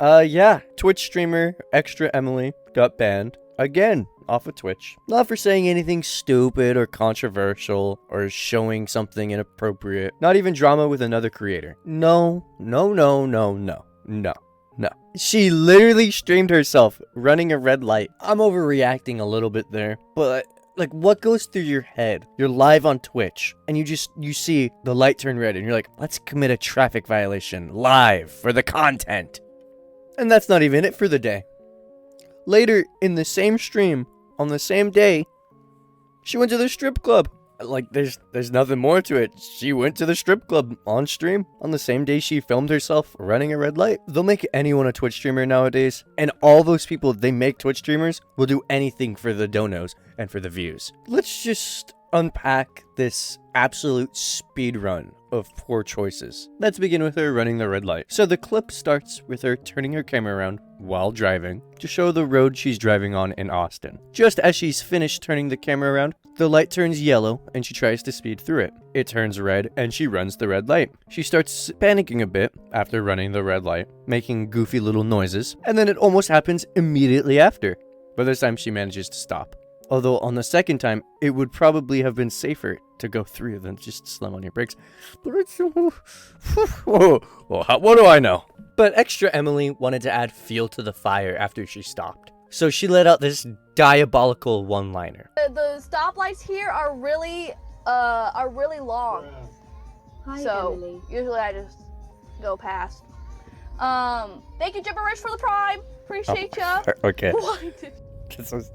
Yeah, Twitch streamer ExtraEmily got banned again off of Twitch. Not for saying anything stupid or controversial or showing something inappropriate. Not even drama with another creator. No. She literally streamed herself running a red light. I'm overreacting a little bit there, but like, what goes through your head? You're live on Twitch and you see the light turn red and you're like, let's commit a traffic violation live for the content. And that's not even it for the day. Later in the same stream, on the same day, she went to the strip club. Like, there's nothing more to it. She went to the strip club on stream on the same day she filmed herself running a red light. They'll make anyone a Twitch streamer nowadays. And all those people they make Twitch streamers will do anything for the donos and for the views. Let's just unpack this absolute speed run of poor choices. Let's begin with her running the red light. So the clip starts with her turning her camera around while driving to show the road she's driving on in Austin. Just as she's finished turning the camera around, the light turns yellow and she tries to speed through it. It turns red and she runs the red light. She starts panicking a bit after running the red light, making goofy little noises, and then it almost happens immediately after. But this time she manages to stop. Although on the second time, it would probably have been safer to go through than just slam on your brakes. But it's... Whoa, what do I know? But ExtraEmily wanted to add fuel to the fire after she stopped. So she let out this diabolical one-liner. The stoplights here are really long. Hi, So Emily. usually I just go past. Thank you, Jibber Rich, for the prime. Appreciate ya. Okay. What?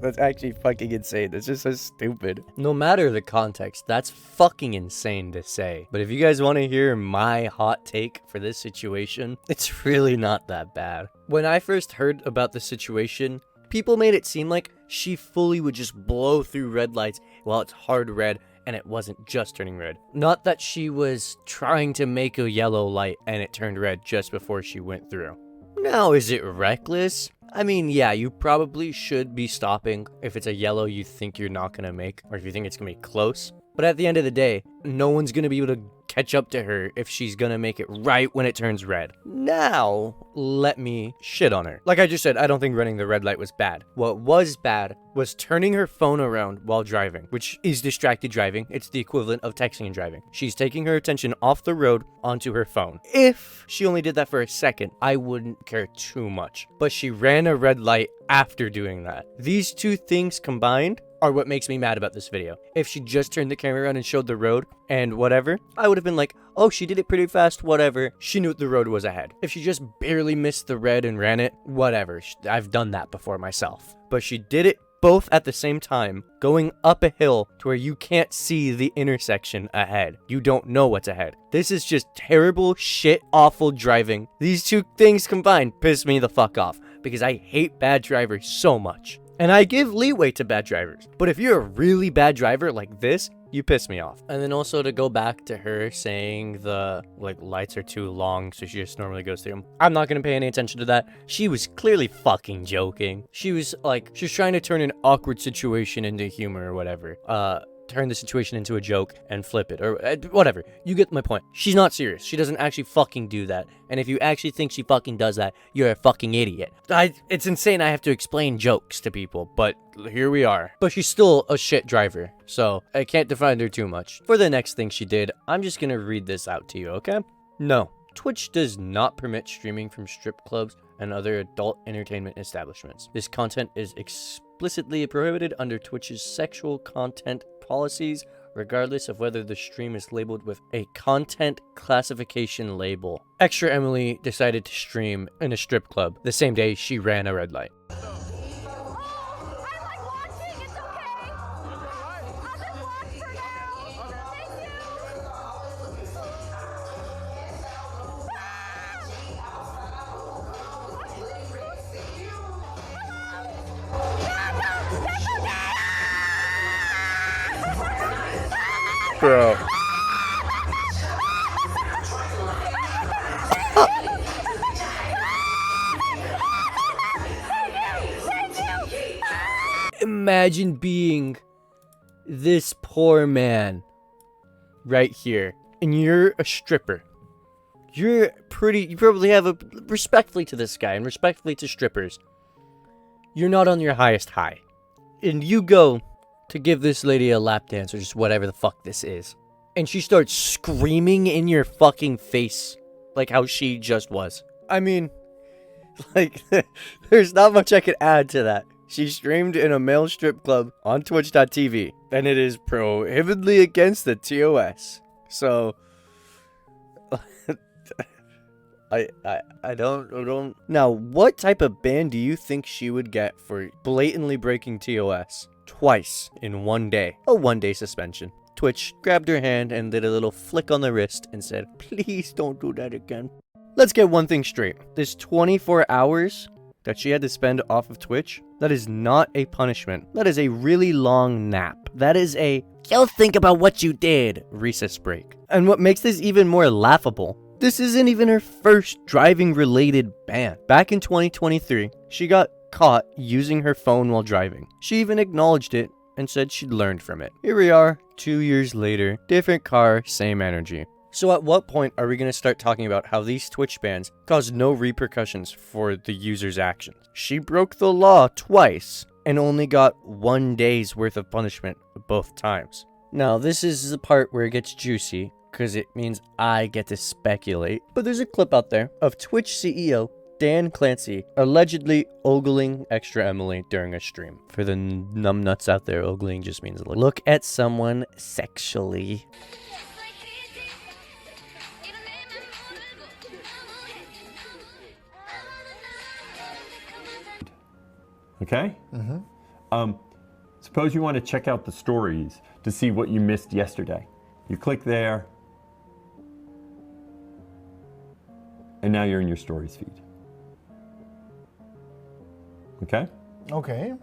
That's actually fucking insane. That's just so stupid. No matter the context, that's fucking insane to say. But if you guys want to hear my hot take for this situation, it's really not that bad. When I first heard about the situation, people made it seem like she fully would just blow through red lights while it's hard red and it wasn't just turning red. Not that she was trying to make a yellow light and it turned red just before she went through. Now, is it reckless? I mean, yeah, you probably should be stopping if it's a yellow you think you're not gonna make, or if you think it's gonna be close. But at the end of the day, no one's gonna be able to catch up to her if she's gonna make it right when it turns red. Now, let me shit on her. Like I just said, I don't think running the red light was bad. What was bad was turning her phone around while driving, which is distracted driving. It's the equivalent of texting and driving. She's taking her attention off the road onto her phone. If she only did that for a second, I wouldn't care too much. But she ran a red light after doing that. These two things combined are what makes me mad about this video. If she just turned the camera around and showed the road and whatever, I would have been like, oh, she did it pretty fast, whatever. She knew the road was ahead. If she just barely missed the red and ran it, whatever. I've done that before myself. But she did it both at the same time, going up a hill to where you can't see the intersection ahead. You don't know what's ahead. This is just terrible, shit, awful driving. These two things combined piss me the fuck off because I hate bad drivers so much. And I give leeway to bad drivers. But if you're a really bad driver like this, you piss me off. And then also to go back to her saying the lights are too long, so she just normally goes through them. I'm not gonna pay any attention to that. She was clearly fucking joking. She was trying to turn an awkward situation into humor or whatever. Turn the situation into a joke and flip it or whatever. You get my point. She's not serious. She doesn't actually fucking do that. And if you actually think she fucking does that, you're a fucking idiot. It's insane I have to explain jokes to people, but here we are. But she's still a shit driver, so I can't defend her too much. For the next thing she did, I'm just gonna read this out to you, okay? No. Twitch does not permit streaming from strip clubs and other adult entertainment establishments. This content is explicitly prohibited under Twitch's sexual content policies, regardless of whether the stream is labeled with a content classification label. ExtraEmily decided to stream in a strip club the same day she ran a red light. Bro. Imagine being this poor man right here, and you're a stripper. you probably have a, respectfully to this guy and respectfully to strippers, you're not on your highest high. And you go to give this lady a lap dance or just whatever the fuck this is. And she starts screaming in your fucking face like how she just was. I mean, like, there's not much I could add to that. She streamed in a male strip club on Twitch.tv, and it is prohibitively against the TOS. So, I don't. Now, what type of ban do you think she would get for blatantly breaking TOS twice in one day? A 1-day suspension. Twitch grabbed her hand and did a little flick on the wrist and said, "Please don't do that again." Let's get one thing straight. This 24 hours that she had to spend off of Twitch, that is not a punishment. That is a really long nap. That is a, "You'll think about what you did," recess break. And what makes this even more laughable, this isn't even her first driving-related ban. Back in 2023, she got caught using her phone while driving. She even acknowledged it and said she'd learned from it. Here we are, 2 years later, different car, same energy. So at what point are we going to start talking about how these Twitch bans cause no repercussions for the user's actions? She broke the law twice and only got 1 day's worth of punishment both times. Now, this is the part where it gets juicy, because it means I get to speculate. But there's a clip out there of Twitch CEO Dan Clancy allegedly ogling ExtraEmily during a stream. For the numbnuts out there, ogling just means look at someone sexually. Okay? Suppose you want to check out the stories to see what you missed yesterday. You click there, and now you're in your stories feed. Okay? Okay.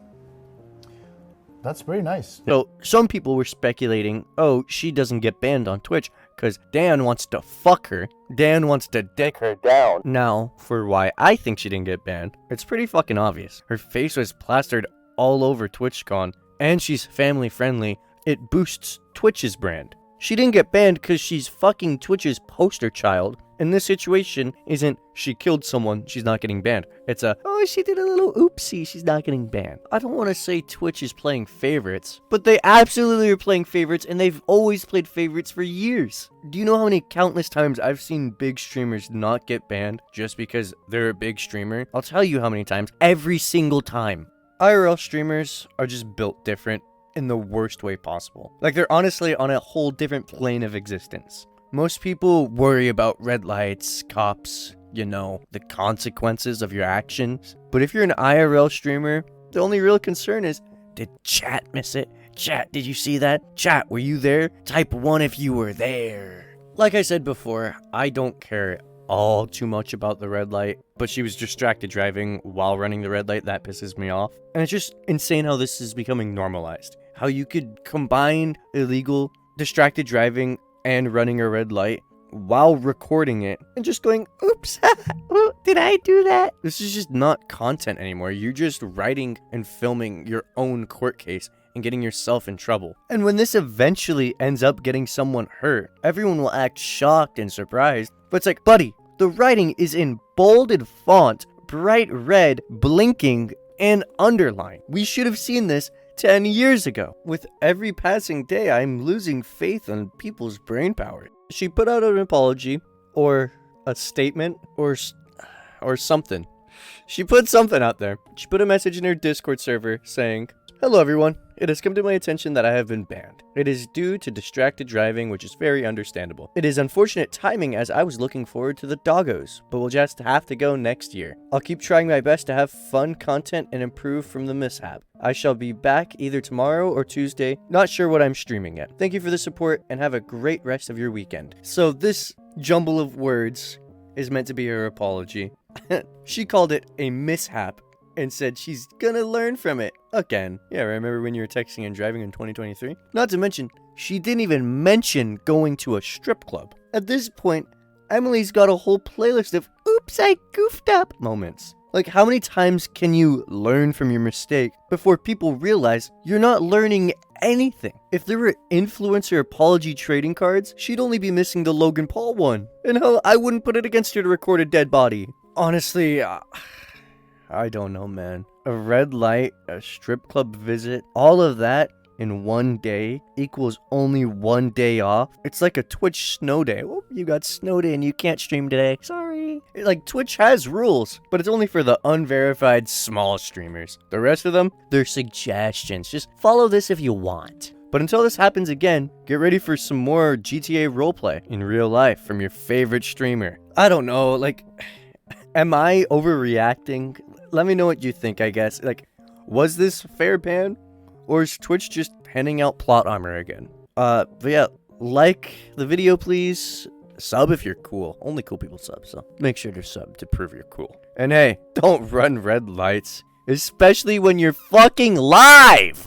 That's very nice. So some people were speculating, oh, she doesn't get banned on Twitch because Dan wants to fuck her. Dan wants to dick her down. Now, for why I think she didn't get banned, it's pretty fucking obvious. Her face was plastered all over TwitchCon, and she's family friendly. It boosts Twitch's brand. She didn't get banned because she's fucking Twitch's poster child. And this situation isn't she killed someone, she's not getting banned. It's a, oh, she did a little oopsie, she's not getting banned. I don't want to say Twitch is playing favorites, but they absolutely are playing favorites, and they've always played favorites for years. Do you know how many countless times I've seen big streamers not get banned just because they're a big streamer? I'll tell you how many times. Every single time. IRL streamers are just built different in the worst way possible. Like, they're honestly on a whole different plane of existence. Most people worry about red lights, cops, you know, the consequences of your actions. But if you're an IRL streamer, the only real concern is, did chat miss it? Chat, did you see that? Chat, were you there? Type 1 if you were there. Like I said before, I don't care all too much about the red light, but she was distracted driving while running the red light. That pisses me off. And it's just insane how this is becoming normalized. How you could combine illegal, distracted driving and running a red light while recording it and just going, oops, did I do that? This is just not content anymore. You're just writing and filming your own court case and getting yourself in trouble. And when this eventually ends up getting someone hurt, everyone will act shocked and surprised. But it's like, buddy, the writing is in bolded font, bright red, blinking, and underlined. We should have seen this 10 years ago. With every passing day, I'm losing faith in people's brain power. She put out an apology, or a statement, or something. She put something out there. She put a message in her Discord server saying, "Hello everyone, it has come to my attention that I have been banned. It is due to distracted driving, which is very understandable. It is unfortunate timing as I was looking forward to the doggos, but we'll just have to go next year. I'll keep trying my best to have fun content and improve from the mishap. I shall be back either tomorrow or Tuesday, not sure what I'm streaming yet. Thank you for the support and have a great rest of your weekend." So this jumble of words is meant to be her apology. She called it a mishap and said she's gonna learn from it again. Yeah, remember when you were texting and driving in 2023? Not to mention, she didn't even mention going to a strip club. At this point, Emily's got a whole playlist of oops, I goofed up moments. Like, how many times can you learn from your mistake before people realize you're not learning anything? If there were influencer apology trading cards, she'd only be missing the Logan Paul one. And hell, I wouldn't put it against her to record a dead body. Honestly, I don't know, man. A red light, a strip club visit, all of that in one day equals only 1 day off. It's like a Twitch snow day. Oh, you got snow day and you can't stream today. Sorry. Like, Twitch has rules, but it's only for the unverified small streamers. The rest of them, they're suggestions. Just follow this if you want. But until this happens again, get ready for some more GTA roleplay in real life from your favorite streamer. I don't know, like, am I overreacting? Let me know what you think, I guess. Like, was this fair ban? Or is Twitch just handing out plot armor again? But yeah, like the video, please. Sub if you're cool. Only cool people sub, so make sure to sub to prove you're cool. And hey, don't run red lights, especially when you're fucking live!